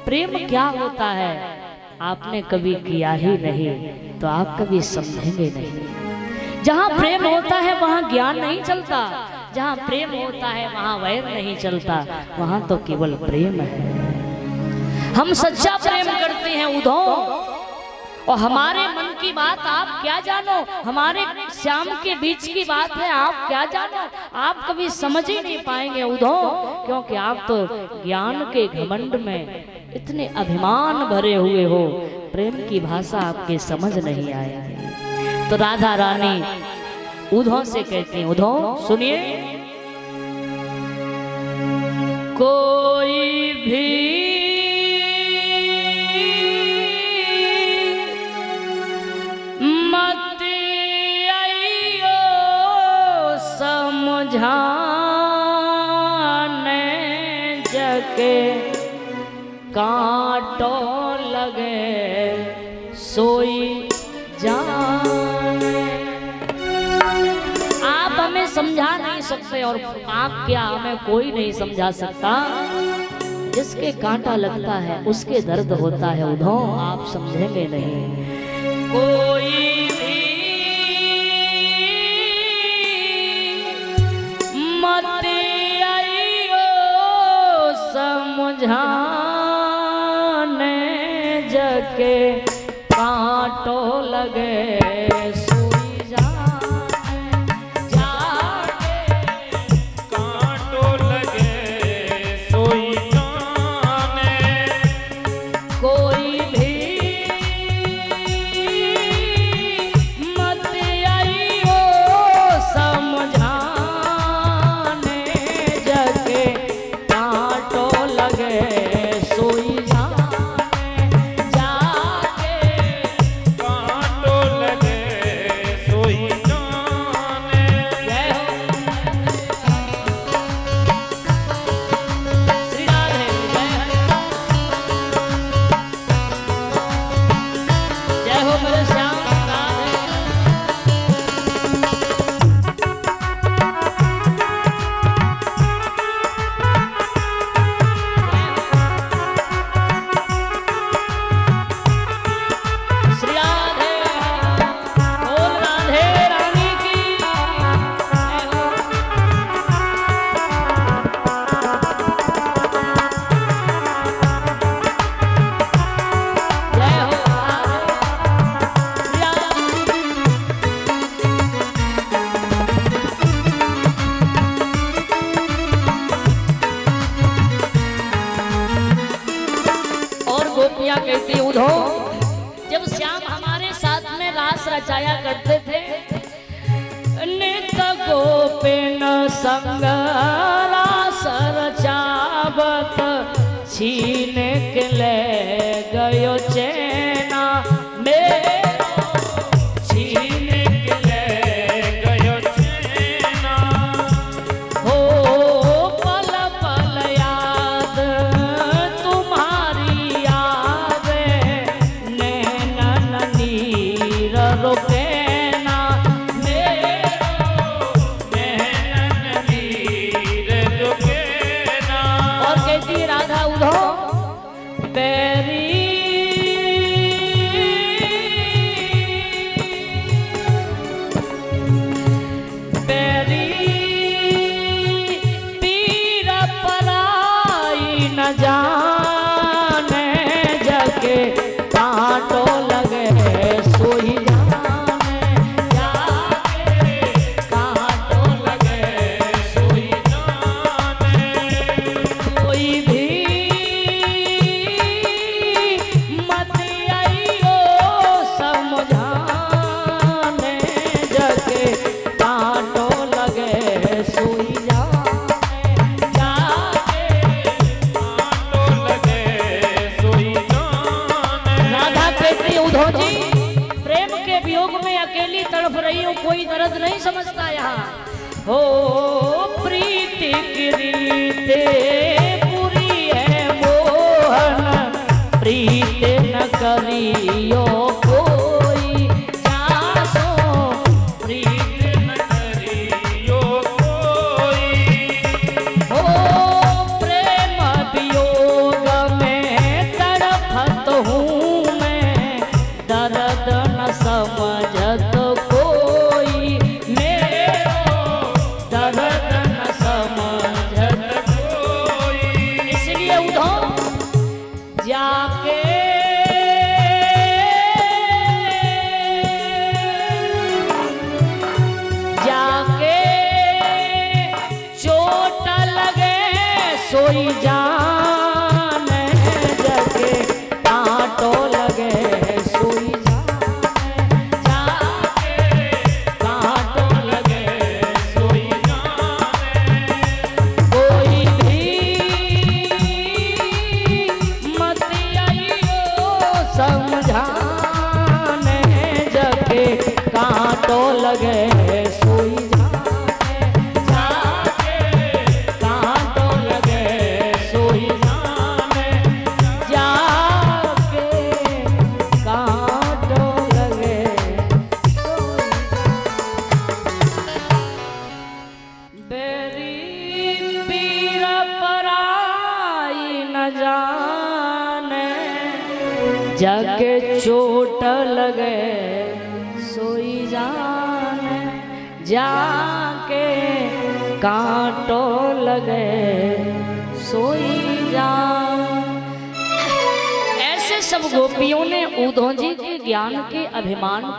प्रेम क्या होता है आपने कभी किया ही नहीं तो आप कभी समझेंगे नहीं। जहाँ प्रेम होता है वहाँ ज्ञान नहीं चलता, जहाँ प्रेम होता है वहाँ वैर नहीं चलता, वहाँ तो केवल प्रेम है। हम सच्चा प्रेम करते हैं उधो, और हमारे मन की बात आप क्या जानो, हमारे श्याम के बीच की बात है आप क्या जानो, आप कभी समझ ही नहीं पाएंगे उधो, क्योंकि आप तो ज्ञान के घमंड में इतने अभिमान भरे हुए हो, प्रेम की भाषा आपके समझ नहीं आएगी। तो राधा रानी उधो से कहती हैं, उधो सुनिए, कोई भी मत आइयो समझाने जके कांटो लगे सोई जाने। आप हमें समझा नहीं सकते और आप क्या हमें कोई नहीं समझा सकता। जिसके कांटा लगता है उसके दर्द होता है उधो, आप समझेंगे नहीं। कोई भी मत आइयो समझाने जके कांटो लगे सोई जाने, जाके कांटो लगे सोई जाने। कोई भी मत आइयो समझाने जके कांटो लगे सोई जाने, जाके कांटो लगे सोई जाने। जय हो श्री राधे, जय हो मेरे श्याम राधे। श्री राधे, बोल राधे रानी की जय हो। जय हो और गोपियां कहती उधो, जब श्याम हमारे साथ में रास रचाया करते थे, नित गोपिन संग रास रचावत छीन के ले गयो चैना मेरो, छीन के ले गयो चैना। हो पल पल याद तुम्हारी आवे, नैनन नीर रोके ना मेरो, नैनन नीर रुकेना। और कहती है राधा उधो, बैरी बैरी पीर पराई न जाने जके कांटो लगे सोई जाने, जाके कांटो लगे सोई जाने। कोई भी मत आइयो समझाने जके कांटो लगे सोई जाने, जाके कांटो लगे सोई जाने। राधा कहती उधो जी, प्रेम के वियोग में अकेली तड़प रही हूँ, कोई दर्द नहीं समझता यहाँ। हो प्रीति की रीते पूरी है मोहन, प्रीत न करियो कोई जासो, प्रीत न करियो कोई। हो प्रेम वियोग में जाके जाके चोट लगे सोई जाने जगे कांटो लगे सोई जाने जाके कांटो लगे सोई जाने कोई भी मत आइयो समझाने जगे कांटो लगे सोई जाने जाके कांटो लगे सोई जाने जाके कांटो लगे बेरी पीर पराई न जाने जाके चोट लगे सोई जाने जाके कांटो लगे सोई जान। ऐसे सब गोपियों ने उद्धव जी के ज्ञान के अभिमान को